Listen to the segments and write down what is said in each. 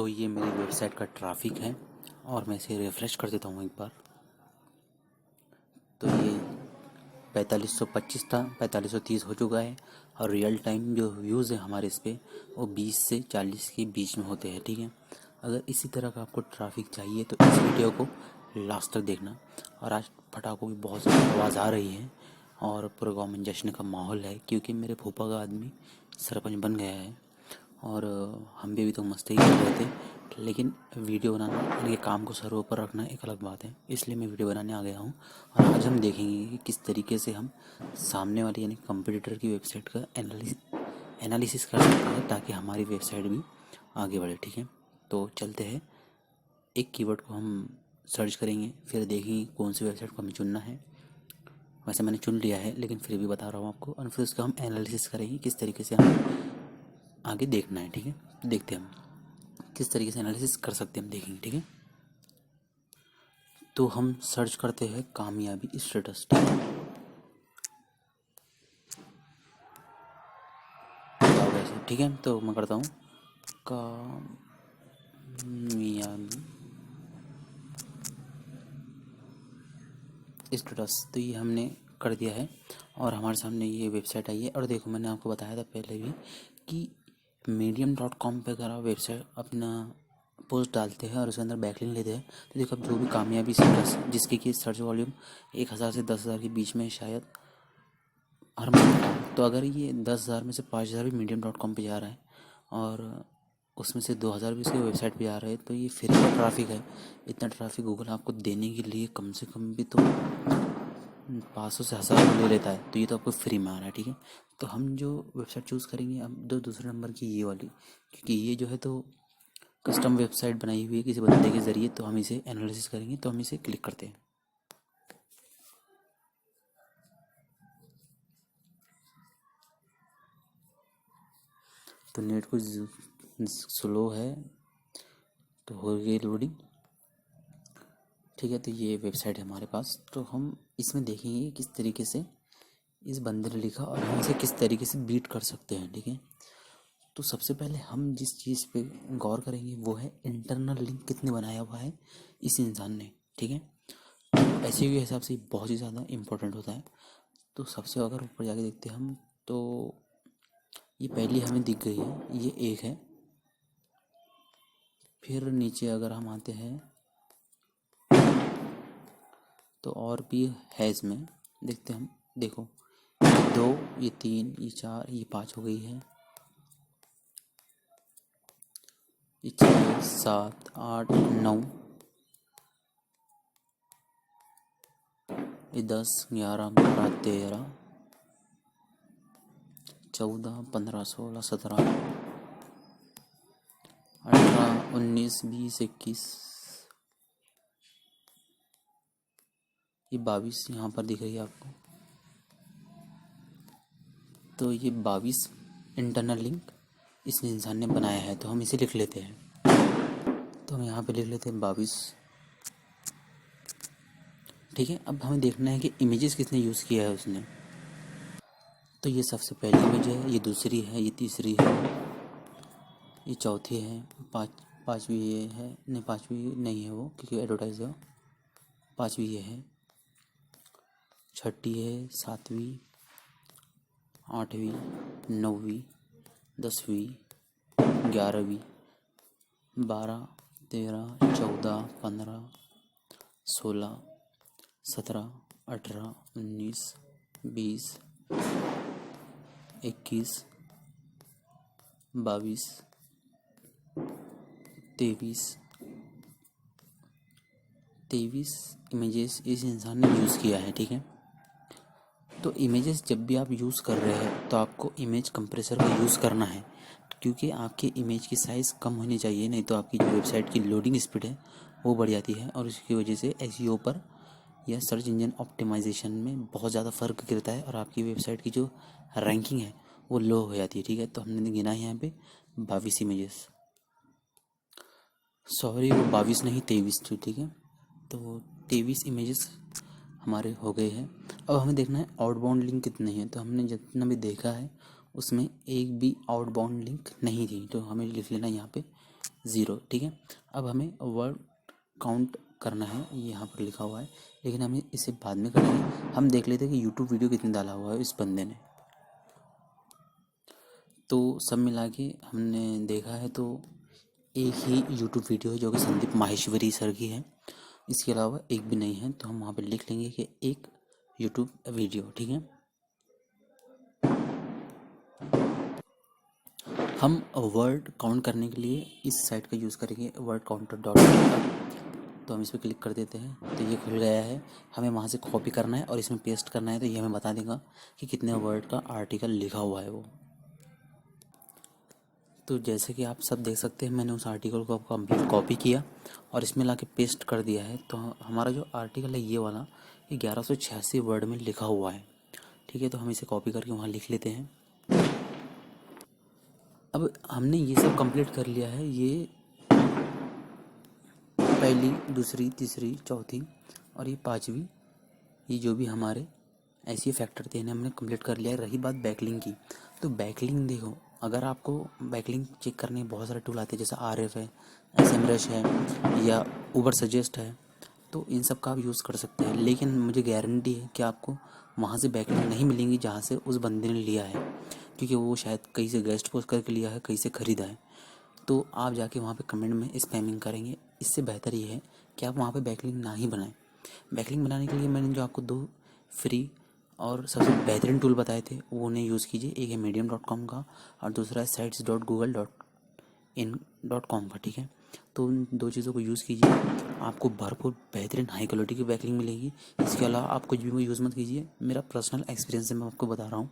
ये मेरी वेबसाइट का ट्रैफिक है और मैं इसे रिफ़्रेश कर देता हूँ एक बार। तो ये 4525 था, 4530 हो चुका है और रियल टाइम जो व्यूज़ है हमारे इस पे वो 20 से 40 के बीच में होते हैं। ठीक है, अगर इसी तरह का आपको ट्रैफिक चाहिए तो इस वीडियो को लास्ट तक देखना। और आज पटाखों की बहुत ज़्यादा आवाज़ आ रही है और पूरे गाँव में जश्न का माहौल है, क्योंकि मेरे फूफा का आदमी सरपंच बन गया है। और हम भी अभी तो मस्ती कर रहे थे, लेकिन वीडियो बनाना यानी कि काम को सर ऊपर रखना एक अलग बात है, इसलिए मैं वीडियो बनाने आ गया हूँ। और आज हम देखेंगे कि किस तरीके से हम सामने वाली यानी कंपटीटर की वेबसाइट का एनालिसिस कर सकते हैं ताकि हमारी वेबसाइट भी आगे बढ़े। ठीक है, तो चलते हैं। एक कीवर्ड को हम सर्च करेंगे, फिर देखेंगे कौन सी वेबसाइट को हमें चुनना है। वैसे मैंने चुन लिया है, लेकिन फिर भी बता रहा हूँ आपको। और फिर उसका हम एनालिसिस करेंगे किस तरीके से हमें आगे देखना है। ठीक है, देखते हैं हम किस तरीके से एनालिसिस कर सकते हैं, हम देखेंगे। ठीक है, तो हम सर्च करते हैं कामयाबी स्टेटस। ठीक है, ठीक है, तो मैं करता हूँ कामयाबी स्टेटस। तो ये हमने कर दिया है और हमारे सामने ये वेबसाइट आई है। और देखो, मैंने आपको बताया था पहले भी कि medium.com पे अगर आप वेबसाइट अपना पोस्ट डालते हैं और उसके अंदर बैकलिंक लेते हैं तो देखो, अब जो भी कामयाबी स्टेटस जिसकी कि सर्च वॉल्यूम 1000 से 10,000 के बीच में शायद हर मंथ का, तो अगर ये 10,000 में से 5,000 भी medium.com पे जा रहा है और उसमें से 2,000 भी उसकी वेबसाइट पे जा रहे हैं, तो ये फ्री का ट्रैफिक है। इतना ट्रैफिक गूगल आपको देने के लिए कम से कम भी तो 500 से 1,000 ले लेता है, तो ये तो आपको फ्री में आ रहा है। ठीक है, तो हम जो वेबसाइट चूज़ करेंगे अब दूसरे नंबर की ये वाली, क्योंकि ये जो है तो कस्टम वेबसाइट बनाई हुई है किसी बंदे के ज़रिए। तो हम इसे एनालिसिस करेंगे, तो हम इसे क्लिक करते हैं। तो नेट कुछ स्लो है, तो हो गई लोडिंग। ठीक है, तो ये वेबसाइट है हमारे पास। तो हम इसमें देखेंगे किस तरीके से इस बंदे ने लिखा और हम इसे किस तरीके से बीट कर सकते हैं। ठीक है, तो सबसे पहले हम जिस चीज़ पे गौर करेंगे वो है इंटरनल लिंक कितने बनाया हुआ है इस इंसान ने। ठीक है, तो एसईओ के हिसाब से बहुत ही ज़्यादा इम्पोर्टेंट होता है। तो सबसे अगर ऊपर जाके देखते हैं हम, तो ये पहली हमें दिख गई है, ये एक है। फिर नीचे अगर हम आते हैं तो और भी है इसमें, देखते हैं हम। देखो, ये 2, ये 3, ये 4, ये 5 हो गई है, ये 6, 7, 8, 9, ये 10, 11, 12, 13, 14, 15, 16, 17, 18, 19, 20, 21, ये 22 यहाँ पर दिख रही है आपको। तो ये 22 इंटरनल लिंक इस इंसान ने बनाया है, तो हम इसे लिख लेते हैं। तो हम यहाँ पे लिख लेते हैं 22। ठीक है, अब हमें देखना है कि इमेजेस किसने यूज़ किया है उसने। तो ये सबसे पहली इमेज है, ये दूसरी है, ये तीसरी है, ये चौथी है, पाँचवीं ये है, नहीं पाँचवीं नहीं है वो, क्योंकि एडवर्टाइज है। पाँचवीं ये है, छठी है, सातवीं, आठवीं, नौवीं, 10वीं, 11वीं, 12, 13, 14, 15, 16, 17, 18, 19, 20, 21, 22, 23 इमेजेस इस इंसान ने यूज़ किया है। ठीक है, तो इमेजेस जब भी आप यूज़ कर रहे हैं तो आपको इमेज कंप्रेसर का यूज़ करना है, क्योंकि आपकी इमेज की साइज़ कम होनी चाहिए, नहीं तो आपकी जो वेबसाइट की लोडिंग स्पीड है वो बढ़ जाती है और इसकी वजह से एसईओ पर या सर्च इंजन ऑप्टिमाइजेशन में बहुत ज़्यादा फ़र्क गिरता है और आपकी वेबसाइट की जो रैंकिंग है वो लो हो जाती है। ठीक है, तो हमने गिना है यहाँ पे 22 इमेजेस, सॉरी वो 22 नहीं 23 थी। ठीक है, तो 23 इमेजेस हमारे हो गए हैं। अब हमें देखना है आउटबाउंड लिंक कितने हैं। तो हमने जितना भी देखा है उसमें एक भी आउटबाउंड लिंक नहीं थी, तो हमें लिख लेना यहाँ पे 0, ठीक है। अब हमें वर्ड काउंट करना है, ये यहाँ पर लिखा हुआ है, लेकिन हमें इसे बाद में करेंगे। हम देख लेते हैं कि यूट्यूब वीडियो कितने डाला हुआ है इस बंदे ने। तो सब मिला के हमने देखा है तो एक ही यूट्यूब वीडियो है जो कि संदीप माहेश्वरी सर की है, इसके अलावा एक भी नहीं है। तो हम वहाँ पे लिख लेंगे कि एक यूट्यूब वीडियो, ठीक है। हम वर्ड काउंट करने के लिए इस साइट का यूज़ करेंगे, वर्ड काउंटर डॉट कॉम का। तो हम इस पर क्लिक कर देते हैं तो ये खुल गया है। हमें वहाँ से कॉपी करना है और इसमें पेस्ट करना है, तो ये हमें बता देगा कि कितने वर्ड का आर्टिकल लिखा हुआ है वो। तो जैसे कि आप सब देख सकते हैं, मैंने उस आर्टिकल को कंप्लीट कॉपी किया और इसमें लाके पेस्ट कर दिया है। तो हमारा जो आर्टिकल है ये वाला, ये 1186 वर्ड में लिखा हुआ है, ठीक है। तो हम इसे कॉपी करके वहाँ लिख लेते हैं। अब हमने ये सब कंप्लीट कर लिया है, ये पहली, दूसरी, तीसरी, चौथी और ये पांचवी, ये जो भी हमारे ऐसे फैक्टर थे इन्हें हमने कंप्लीट कर लिया है। रही बात बैकलिंक की, तो बैकलिंक देखो, अगर आपको बैकलिंक चेक करने के बहुत सारे टूल आते हैं, जैसे RF है, SEMrush है या ऊबर सजेस्ट है, तो इन सब का आप यूज़ कर सकते हैं। लेकिन मुझे गारंटी है कि आपको वहाँ से बैकलिंक नहीं मिलेंगी जहाँ से उस बंदे ने लिया है, क्योंकि वो शायद कहीं से गेस्ट पोस्ट करके लिया है, कहीं से ख़रीदा है। तो आप जाके वहाँ पे कमेंट में स्पैमिंग करेंगे, इससे बेहतर ये है कि आप वहाँ पे बैकलिंक ना ही बनाएं। बैकलिंक बनाने के लिए मैंने जो आपको 2 फ्री और सबसे बेहतरीन टूल बताए थे वो उन्हें यूज़ कीजिए। एक है medium.com का और दूसरा है sites.google.in.com का, ठीक है। तो उन 2 चीज़ों को यूज़ कीजिए, आपको भरपूर बेहतरीन हाई क्वालिटी की बैकलिंक मिलेगी। इसके अलावा आप कुछ भी यूज़ मत कीजिए, मेरा पर्सनल एक्सपीरियंस से मैं आपको बता रहा हूँ,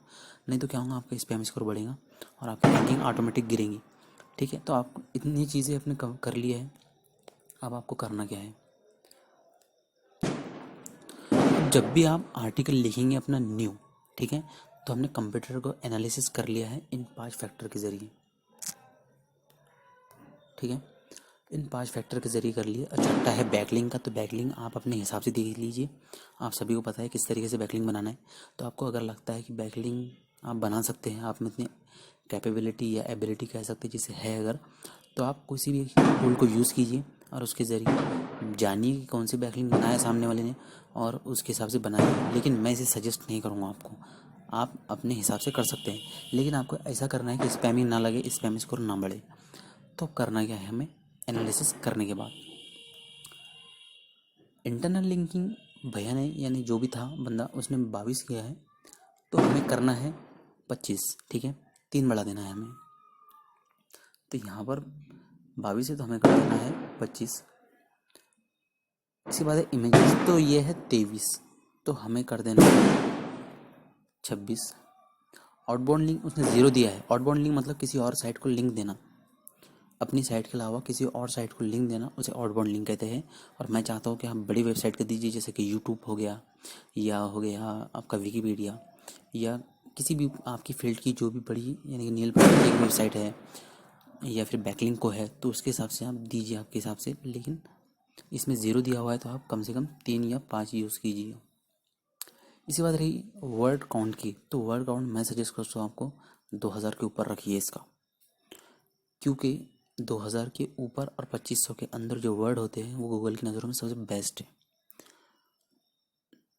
नहीं तो क्या होगा, आपका स्पैम स्कोर बढ़ेगा और आपकी रैंकिंग ऑटोमेटिक गिरेंगी, ठीक है। तो आप इतनी चीज़ें अपने कर लिए हैं, अब आपको करना क्या है, जब भी आप आर्टिकल लिखेंगे अपना न्यू, ठीक है, तो हमने कंप्यूटर को एनालिसिस कर लिया है इन 5 फैक्टर के ज़रिए, ठीक है। इन 5 फैक्टर के ज़रिए कर लिए। और छठा है बैकलिंक का, तो बैकलिंक आप अपने हिसाब से देख लीजिए, आप सभी को पता है किस तरीके से बैकलिंक बनाना है। तो आपको अगर लगता है कि बैकलिंक आप बना सकते हैं, आप में इतनी कैपेबिलिटी या एबिलिटी कह सकते हैं जिसे है अगर, तो आप किसी भी टूल को यूज़ कीजिए और उसके ज़रिए जानिए कि कौन सी बैकलिंक बनाया सामने वाले ने और उसके हिसाब से बनाइए। लेकिन मैं इसे सजेस्ट नहीं करूँगा आपको, आप अपने हिसाब से कर सकते हैं, लेकिन आपको ऐसा करना है कि स्पैमिंग ना लगे, स्पैम स्कोर ना बढ़े। तो करना क्या है हमें, एनालिसिस करने के बाद इंटरनल लिंकिंग भैया ने, यानी जो भी था बंदा, उसने 22 किया है, तो हमें करना है 25, ठीक है, 3 बढ़ा देना है हमें। तो यहाँ पर 22 है तो हमें कर देना है 25। इसके बाद है इमेजेस, तो ये है 23, तो हमें कर देना है 26। आउटबाउंड लिंक उसने 0 दिया है। आउटबाउंड लिंक मतलब किसी और साइट को लिंक देना, अपनी साइट के अलावा किसी और साइट को लिंक देना, उसे आउटबाउंड लिंक कहते हैं। और मैं चाहता हूँ कि आप बड़ी वेबसाइट का दीजिए, जैसे कि यूट्यूब हो गया या हो गया आपका विकीपीडिया, या किसी भी आपकी फील्ड की जो भी बड़ी, यानी कि नील की एक वेबसाइट है या फिर बैकलिंक को है, तो उसके हिसाब से आप दीजिए आपके हिसाब से। लेकिन इसमें 0 दिया हुआ है तो आप कम से कम 3 या 5 यूज़ कीजिए। इसी बात रही वर्ड काउंट की, तो वर्ड काउंट मैं सजेस्ट करता हूँ आपको 2000 के ऊपर रखिए इसका, क्योंकि 2000 के ऊपर और 2500 के अंदर जो वर्ड होते हैं वो गूगल की नज़रों में सबसे बेस्ट है।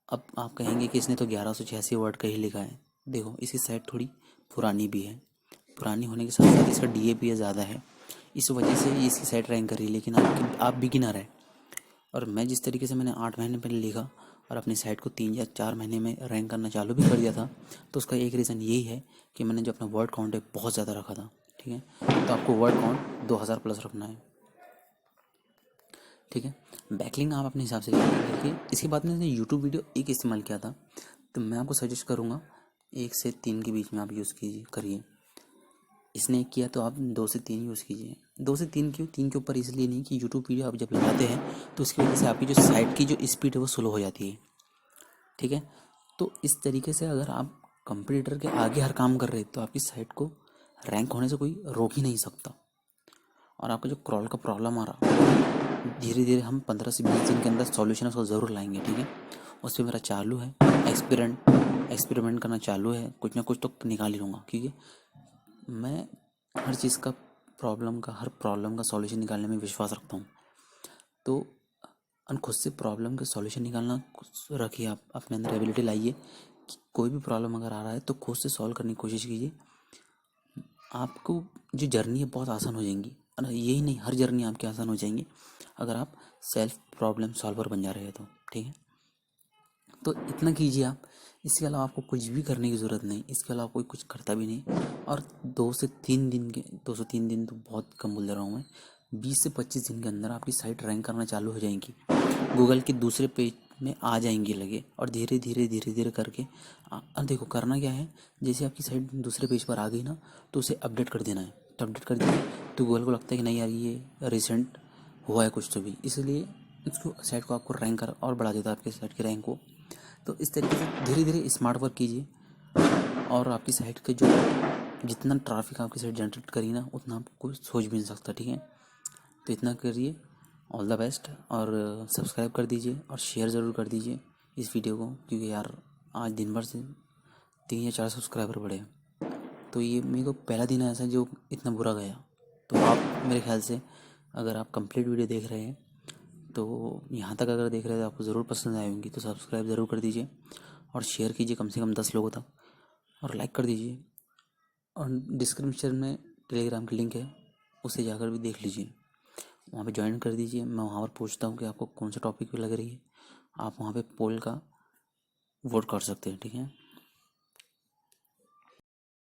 अब आप कहेंगे कि इसने तो 1186 वर्ड का ही लिखा है। देखो इसकी साइट थोड़ी पुरानी भी है, पुरानी होने के साथ साथ इसका DAPA ज़्यादा है, इस वजह से ये इसकी साइट रैंक कर रही है। लेकिन आप बिगिनर है, और मैं जिस तरीके से मैंने 8 महीने पहले लिखा और अपनी साइट को 3 या 4 महीने में रैंक करना चालू भी कर दिया था, तो उसका एक रीज़न यही है कि मैंने जो अपना वर्ड काउंट है बहुत ज़्यादा रखा था, ठीक है। तो आपको वर्ड काउंट 2000 प्लस रखना है, ठीक है। बैकलिंग आप अपने हिसाब से देखिए। इसके बाद मैंने यूट्यूब वीडियो एक इस्तेमाल किया था, तो मैं आपको सजेस्ट करूँगा 1 से 3 के बीच में आप यूज़ करिए। इसने एक किया तो आप 2 से 3 यूज़ कीजिए। 2 से 3 क्यों, 3 के ऊपर इसलिए नहीं कि यूट्यूब वीडियो आप जब लगाते हैं तो उसकी वजह से आपकी जो साइट की जो स्पीड है वो स्लो हो जाती है, ठीक है। तो इस तरीके से अगर आप कंपटीटर के आगे हर काम कर रहे हैं तो आपकी साइट को रैंक होने से कोई रोक ही नहीं सकता। और आपका जो क्रॉल का प्रॉब्लम आ रहा, धीरे धीरे हम 15 से 20 दिन के अंदर सॉल्यूशन उसको ज़रूर लाएंगे, ठीक है। उस पर मेरा चालू है, एक्सपेरिमेंट करना चालू है, कुछ ना कुछ तो निकाल ही लूँगा, क्योंकि मैं हर चीज़ का हर प्रॉब्लम का सॉल्यूशन निकालने में विश्वास रखता हूँ। तो खुद से प्रॉब्लम के सॉल्यूशन निकालना रखिए, आप अपने अंदर एबिलिटी लाइए कि कोई भी प्रॉब्लम अगर आ रहा है तो खुद से सॉल्व करने की कोशिश कीजिए। आपको जो जर्नी है बहुत आसान हो जाएंगी, और यही नहीं, हर जर्नी आपकी आसान हो जाएंगी अगर आप सेल्फ प्रॉब्लम सॉल्वर बन जा रहे हैं तो। ठीक है, तो इतना कीजिए आप। इसके अलावा आपको कुछ भी करने की ज़रूरत नहीं, इसके अलावा कोई कुछ करता भी नहीं। और 2 से 3 दिन तो बहुत कम बोल रहा हूँ मैं, 20 से 25 दिन के अंदर आपकी साइट रैंक करना चालू हो जाएंगी, गूगल के दूसरे पेज में आ जाएंगी लगे। और धीरे धीरे धीरे धीरे करके देखो करना क्या है, जैसे आपकी साइट दूसरे पेज पर आ गई ना, तो उसे अपडेट कर देना है। तो अपडेट कर दिया तो गूगल को लगता है कि नहीं यार ये रिसेंट हुआ है कुछ तो भी, इसलिए उसको साइट को आपको रैंक कर और बढ़ा देता है आपके साइट की रैंक को। तो इस तरीके से धीरे धीरे स्मार्ट वर्क कीजिए, और आपकी साइट के जो जितना ट्रैफिक आपकी साइट जनरेट करी ना, उतना आपको सोच भी नहीं सकता। ठीक है, तो इतना करिए। ऑल द बेस्ट, और सब्सक्राइब कर दीजिए और शेयर ज़रूर कर दीजिए इस वीडियो को, क्योंकि यार आज दिन भर से 3 या 4 सब्सक्राइबर बढ़े हैं। तो ये मेरे को पहला दिन ऐसा जो इतना बुरा गया। तो आप मेरे ख्याल से अगर आप कंप्लीट वीडियो देख रहे हैं तो यहाँ तक अगर देख रहे हैं तो आपको ज़रूर पसंद आई होंगी, तो सब्सक्राइब ज़रूर कर दीजिए और शेयर कीजिए कम से कम 10 लोगों तक, और लाइक कर दीजिए। और डिस्क्रिप्शन में टेलीग्राम की लिंक है, उसे जाकर भी देख लीजिए, वहाँ पे ज्वाइन कर दीजिए। मैं वहाँ पर पूछता हूँ कि आपको कौन सा टॉपिक पे लग रही है, आप वहाँ पे पोल का वोट कर सकते हैं। ठीक है।